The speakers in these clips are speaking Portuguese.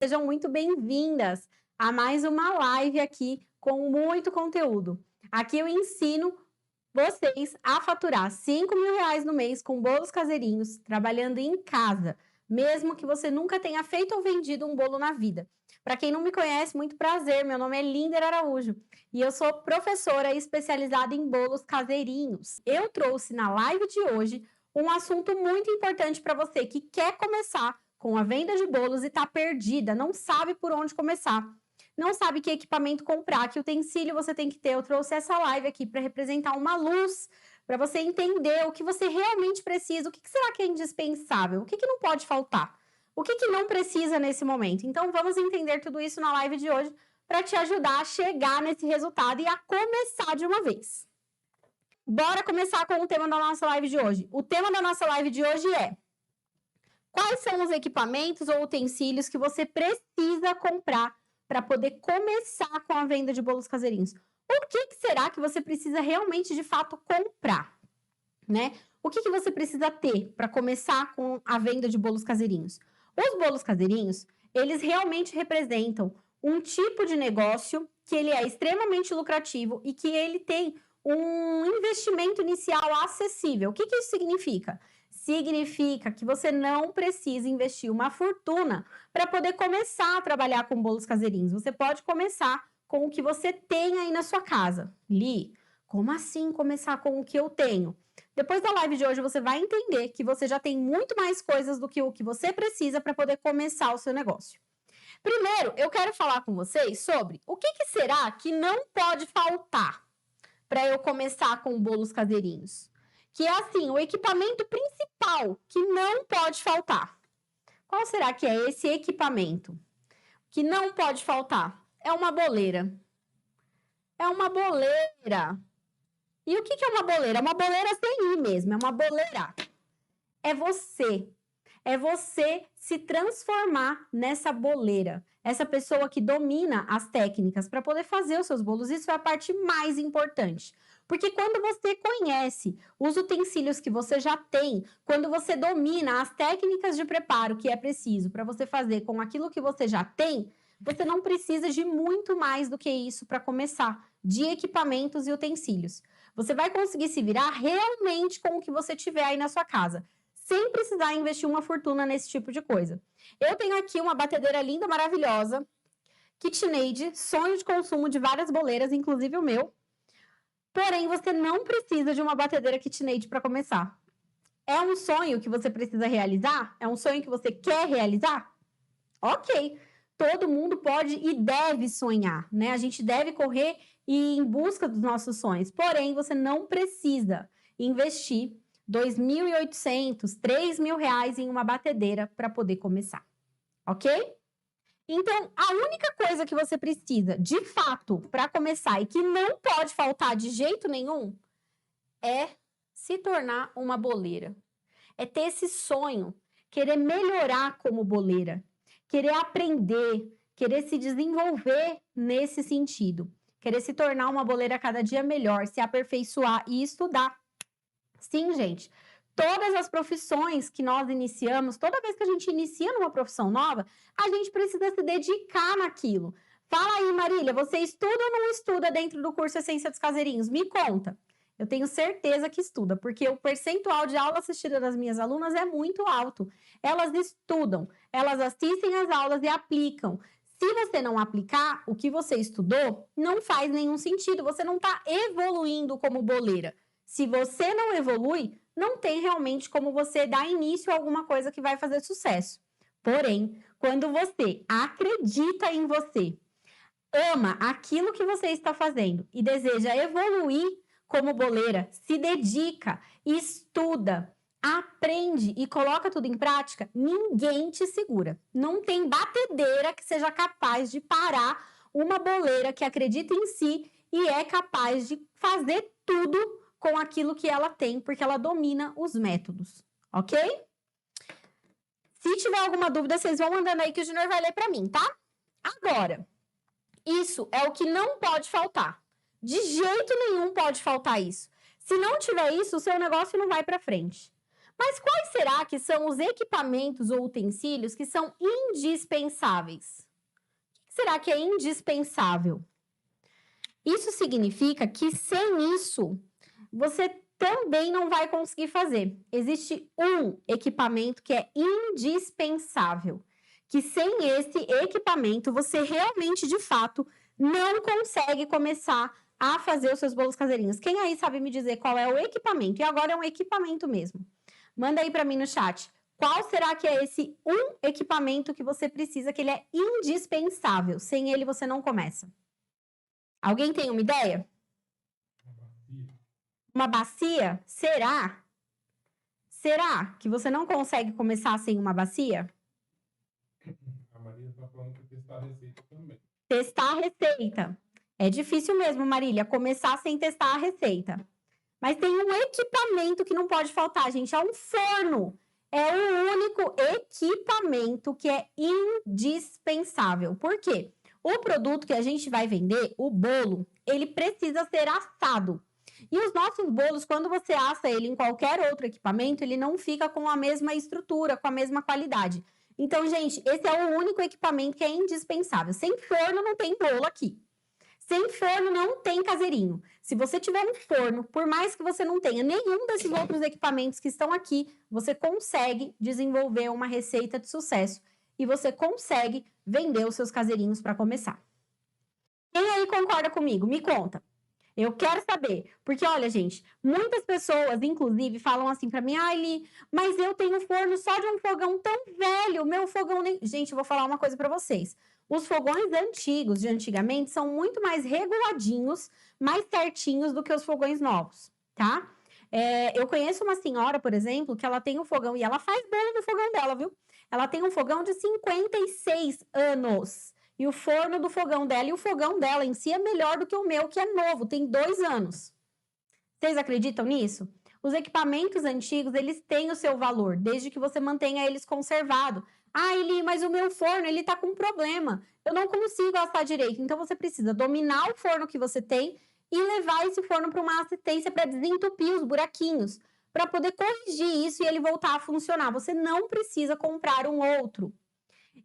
Sejam muito bem-vindas a mais uma live aqui com muito conteúdo. Aqui eu ensino vocês a faturar R$ 5.000 no mês com bolos caseirinhos, trabalhando em casa, mesmo que você nunca tenha feito ou vendido um bolo na vida. Para quem não me conhece, muito prazer, meu nome é Linder Araújo e eu sou professora especializada em bolos caseirinhos. Eu trouxe na live de hoje um assunto muito importante para você que quer começar com a venda de bolos e está perdida, não sabe por onde começar. Não sabe que equipamento comprar, que utensílio você tem que ter. Eu trouxe essa live aqui para representar uma luz, para você entender o que você realmente precisa, o que será que é indispensável, o que não pode faltar, o que não precisa nesse momento. Então, vamos entender tudo isso na live de hoje para te ajudar a chegar nesse resultado e a começar de uma vez. Bora começar com o tema da nossa live de hoje. O tema da nossa live de hoje é: quais são os equipamentos ou utensílios que você precisa comprar para poder começar com a venda de bolos caseirinhos? O que será que você precisa realmente, de fato, comprar, né? O que você precisa ter para começar com a venda de bolos caseirinhos? Os bolos caseirinhos, eles realmente representam um tipo de negócio que ele é extremamente lucrativo e que ele tem um investimento inicial acessível. O que isso significa? Significa que você não precisa investir uma fortuna para poder começar a trabalhar com bolos caseirinhos. Você pode começar com o que você tem aí na sua casa. Li, como assim começar com o que eu tenho? Depois da live de hoje, você vai entender que você já tem muito mais coisas do que o que você precisa para poder começar o seu negócio. Primeiro, eu quero falar com vocês sobre o que será que não pode faltar para eu começar com bolos caseirinhos. Que é assim, o equipamento principal que não pode faltar. Qual será que é esse equipamento que não pode faltar? É uma boleira. É uma boleira. E o que é uma boleira? É uma boleira sem I mesmo, é uma boleira. É você. É você se transformar nessa boleira. Essa pessoa que domina as técnicas para poder fazer os seus bolos. Isso é a parte mais importante. Porque quando você conhece os utensílios que você já tem, quando você domina as técnicas de preparo que é preciso para você fazer com aquilo que você já tem, você não precisa de muito mais do que isso para começar, de equipamentos e utensílios. Você vai conseguir se virar realmente com o que você tiver aí na sua casa, sem precisar investir uma fortuna nesse tipo de coisa. Eu tenho aqui uma batedeira linda, maravilhosa, KitchenAid, sonho de consumo de várias boleiras, inclusive o meu. Porém, você não precisa de uma batedeira KitchenAid para começar. É um sonho que você precisa realizar? É um sonho que você quer realizar? Ok, todo mundo pode e deve sonhar, né? A gente deve correr e ir em busca dos nossos sonhos. Porém, você não precisa investir R$ 2.800, R$ 3.000 em uma batedeira para poder começar, ok? Então, a única coisa que você precisa, de fato, para começar e que não pode faltar de jeito nenhum, é se tornar uma boleira. É ter esse sonho, querer melhorar como boleira, querer aprender, querer se desenvolver nesse sentido, querer se tornar uma boleira cada dia melhor, se aperfeiçoar e estudar. Sim, gente. Todas as profissões que nós iniciamos, toda vez que a gente inicia numa profissão nova, a gente precisa se dedicar naquilo. Fala aí, Marília, você estuda ou não estuda dentro do curso Essência dos Caseirinhos? Me conta. Eu tenho certeza que estuda, porque o percentual de aula assistida das minhas alunas é muito alto. Elas estudam, elas assistem às aulas e aplicam. Se você não aplicar o que você estudou, não faz nenhum sentido. Você não está evoluindo como boleira. Se você não evolui, não tem realmente como você dar início a alguma coisa que vai fazer sucesso. Porém, quando você acredita em você, ama aquilo que você está fazendo e deseja evoluir como boleira, se dedica, estuda, aprende e coloca tudo em prática, ninguém te segura. Não tem batedeira que seja capaz de parar uma boleira que acredita em si e é capaz de fazer tudo com aquilo que ela tem, porque ela domina os métodos, ok? Se tiver alguma dúvida, vocês vão mandando aí que o Junior vai ler para mim, tá? Agora, isso é o que não pode faltar. De jeito nenhum pode faltar isso. Se não tiver isso, o seu negócio não vai para frente. Mas quais será que são os equipamentos ou utensílios que são indispensáveis? O que será que é indispensável? Isso significa que sem isso, você também não vai conseguir fazer. Existe um equipamento que é indispensável, que sem esse equipamento, você realmente, de fato, não consegue começar a fazer os seus bolos caseirinhos. Quem aí sabe me dizer qual é o equipamento? E agora é um equipamento mesmo. Manda aí para mim no chat. Qual será que é esse um equipamento que você precisa, que ele é indispensável? Sem ele, você não começa. Alguém tem uma ideia? Uma bacia? Será? Será que você não consegue começar sem uma bacia? A Maria está falando que testar a receita também. Testar a receita. É difícil mesmo, Marília, começar sem testar a receita. Mas tem um equipamento que não pode faltar, gente. É um forno. É o único equipamento que é indispensável. Por quê? O produto que a gente vai vender, o bolo, ele precisa ser assado. E os nossos bolos, quando você assa ele em qualquer outro equipamento, ele não fica com a mesma estrutura, com a mesma qualidade. Então, gente, esse é o único equipamento que é indispensável. Sem forno não tem bolo aqui. Sem forno não tem caseirinho. Se você tiver um forno, por mais que você não tenha nenhum desses outros equipamentos que estão aqui, você consegue desenvolver uma receita de sucesso e você consegue vender os seus caseirinhos para começar. Quem aí concorda comigo? Me conta. Eu quero saber, porque olha, gente, muitas pessoas, inclusive, falam assim para mim, Li, mas eu tenho forno só de um fogão tão velho, meu fogão nem... Gente, eu vou falar uma coisa para vocês. Os fogões antigos, de antigamente, são muito mais reguladinhos, mais certinhos do que os fogões novos, tá? Eu conheço uma senhora, por exemplo, que ela tem um fogão, e ela faz bolo no fogão dela, viu? Ela tem um fogão de 56 anos. E o forno do fogão dela e o fogão dela em si é melhor do que o meu, que é novo, tem 2 anos. Vocês acreditam nisso? Os equipamentos antigos, eles têm o seu valor, desde que você mantenha eles conservados. Eli, mas o meu forno, ele tá com problema. Eu não consigo assar direito. Então, você precisa dominar o forno que você tem e levar esse forno para uma assistência para desentupir os buraquinhos, para poder corrigir isso e ele voltar a funcionar. Você não precisa comprar um outro.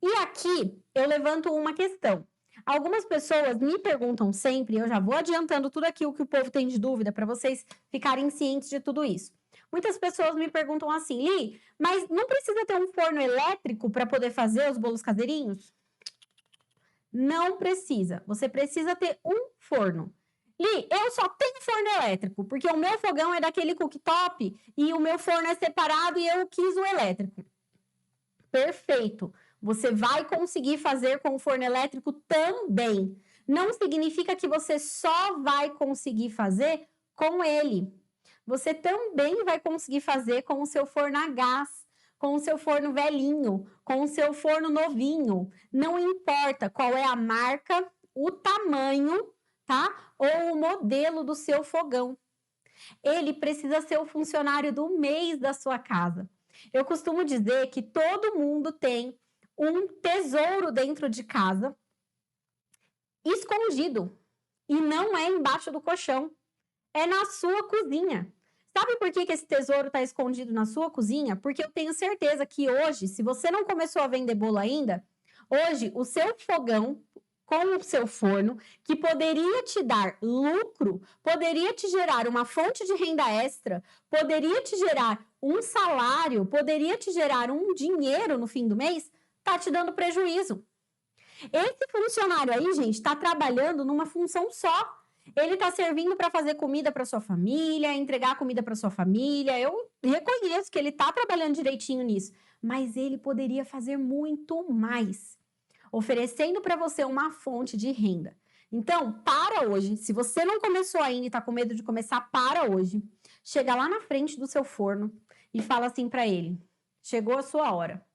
E aqui eu levanto uma questão. Algumas pessoas me perguntam sempre, eu já vou adiantando tudo aquilo que o povo tem de dúvida para vocês ficarem cientes de tudo isso. Muitas pessoas me perguntam assim, Li, mas não precisa ter um forno elétrico para poder fazer os bolos caseirinhos? Não precisa. Você precisa ter um forno. Li, eu só tenho forno elétrico, porque o meu fogão é daquele cooktop e o meu forno é separado e eu quis o elétrico. Perfeito. Você vai conseguir fazer com o forno elétrico também. Não significa que você só vai conseguir fazer com ele. Você também vai conseguir fazer com o seu forno a gás, com o seu forno velhinho, com o seu forno novinho. Não importa qual é a marca, o tamanho, tá? Ou o modelo do seu fogão. Ele precisa ser o funcionário do mês da sua casa. Eu costumo dizer que todo mundo tem um tesouro dentro de casa, escondido. E não é embaixo do colchão, é na sua cozinha. Sabe por que esse tesouro está escondido na sua cozinha? Porque eu tenho certeza que hoje, se você não começou a vender bolo ainda, hoje o seu fogão com o seu forno, que poderia te dar lucro, poderia te gerar uma fonte de renda extra, poderia te gerar um salário, poderia te gerar um dinheiro no fim do mês, tá te dando prejuízo. Esse funcionário aí, gente, está trabalhando numa função só. Ele está servindo para fazer comida para sua família, entregar comida para sua família. Eu reconheço que ele está trabalhando direitinho nisso, mas ele poderia fazer muito mais, oferecendo para você uma fonte de renda. Então, para hoje. Se você não começou ainda e está com medo de começar, para hoje. Chega lá na frente do seu forno e fala assim para ele: chegou a sua hora.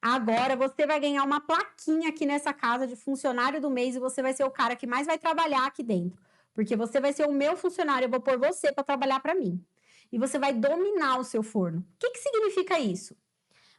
Agora você vai ganhar uma plaquinha aqui nessa casa de funcionário do mês e você vai ser o cara que mais vai trabalhar aqui dentro. Porque você vai ser o meu funcionário, eu vou pôr você para trabalhar para mim. E você vai dominar o seu forno. O que significa isso?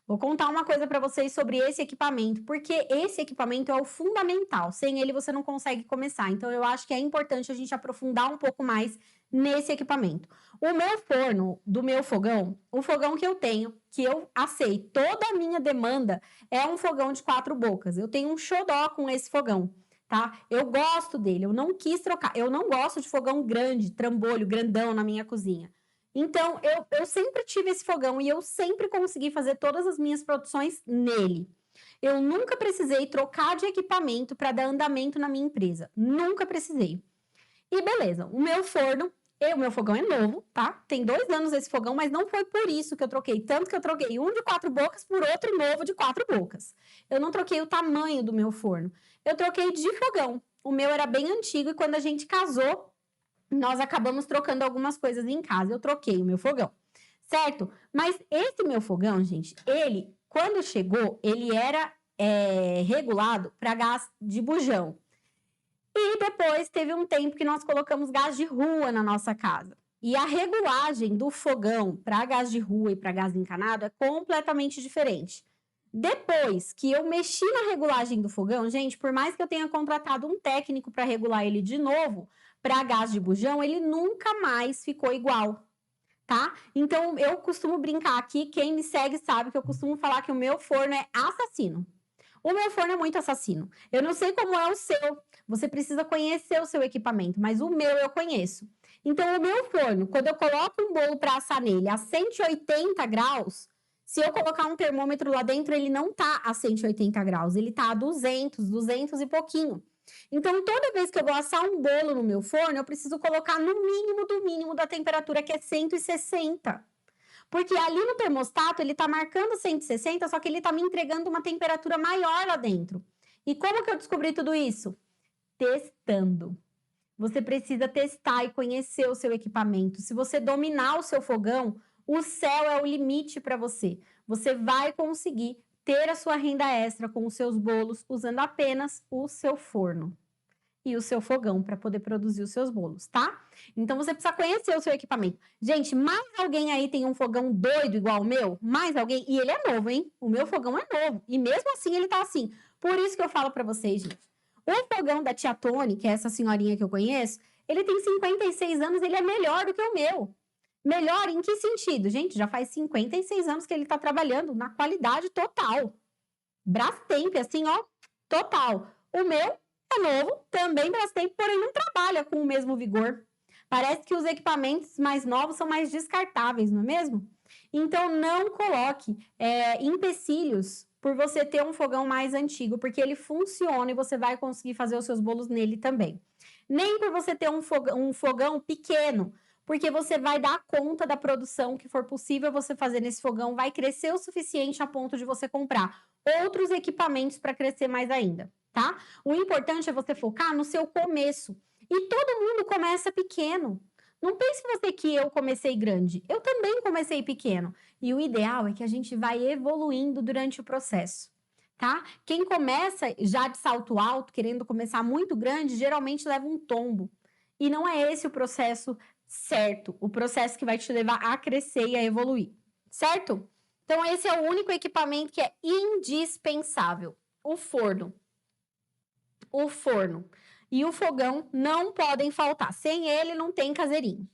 Vou contar uma coisa para vocês sobre esse equipamento, porque esse equipamento é o fundamental. Sem ele você não consegue começar. Então eu acho que é importante a gente aprofundar um pouco mais nesse equipamento. O meu forno do meu fogão, o fogão que eu tenho, que eu aceito toda a minha demanda, é um fogão de 4 bocas. Eu tenho um xodó com esse fogão, tá? Eu gosto dele, eu não quis trocar. Eu não gosto de fogão grande, trambolho, grandão na minha cozinha. Então, eu sempre tive esse fogão e eu sempre consegui fazer todas as minhas produções nele. Eu nunca precisei trocar de equipamento para dar andamento na minha empresa. Nunca precisei. E beleza, o meu forno, o meu fogão é novo, tá? Tem 2 anos esse fogão, mas não foi por isso que eu troquei. Tanto que eu troquei um de 4 bocas por outro novo de 4 bocas. Eu não troquei o tamanho do meu forno. Eu troquei de fogão. O meu era bem antigo e quando a gente casou, nós acabamos trocando algumas coisas em casa. Eu troquei o meu fogão, certo? Mas esse meu fogão, gente, ele, quando chegou, ele era regulado para gás de bujão. E depois teve um tempo que nós colocamos gás de rua na nossa casa. E a regulagem do fogão para gás de rua e para gás encanado é completamente diferente. Depois que eu mexi na regulagem do fogão, gente, por mais que eu tenha contratado um técnico para regular ele de novo, para gás de bujão, ele nunca mais ficou igual, tá? Então, eu costumo brincar aqui, quem me segue sabe que eu costumo falar que o meu forno é assassino. O meu forno é muito assassino. Eu não sei como é o seu, você precisa conhecer o seu equipamento, mas o meu eu conheço. Então, o meu forno, quando eu coloco um bolo para assar nele a 180 graus, se eu colocar um termômetro lá dentro, ele não tá a 180 graus, ele tá a 200 e pouquinho. Então, toda vez que eu vou assar um bolo no meu forno, eu preciso colocar no mínimo do mínimo da temperatura, que é 160. Porque ali no termostato, ele tá marcando 160, só que ele tá me entregando uma temperatura maior lá dentro. E como que eu descobri tudo isso? Testando. Você precisa testar e conhecer o seu equipamento. Se você dominar o seu fogão, o céu é o limite para você. Você vai conseguir ter a sua renda extra com os seus bolos usando apenas o seu forno e o seu fogão para poder produzir os seus bolos, tá? Então você precisa conhecer o seu equipamento. Gente, mais alguém aí tem um fogão doido igual o meu? Mais alguém? E ele é novo, hein? O meu fogão é novo. E mesmo assim ele tá assim. Por isso que eu falo para vocês, gente. O fogão da tia Tony, que é essa senhorinha que eu conheço, ele tem 56 anos, ele é melhor do que o meu. Melhor em que sentido? Gente, já faz 56 anos que ele está trabalhando na qualidade total. Brastemp, assim, ó, total. O meu é novo, também Brastemp, porém não trabalha com o mesmo vigor. Parece que os equipamentos mais novos são mais descartáveis, não é mesmo? Então, não coloque empecilhos por você ter um fogão mais antigo, porque ele funciona e você vai conseguir fazer os seus bolos nele também. Nem por você ter um fogão pequeno, porque você vai dar conta da produção que for possível você fazer nesse fogão, vai crescer o suficiente a ponto de você comprar outros equipamentos para crescer mais ainda, tá? O importante é você focar no seu começo. E todo mundo começa pequeno. Não pense você que eu comecei grande. Eu também comecei pequeno. E o ideal é que a gente vai evoluindo durante o processo, tá? Quem começa já de salto alto, querendo começar muito grande, geralmente leva um tombo. E não é esse o processo certo, o processo que vai te levar a crescer e a evoluir, certo? Então, esse é o único equipamento que é indispensável, o forno. O forno e o fogão não podem faltar. Sem ele, não tem caseirinho,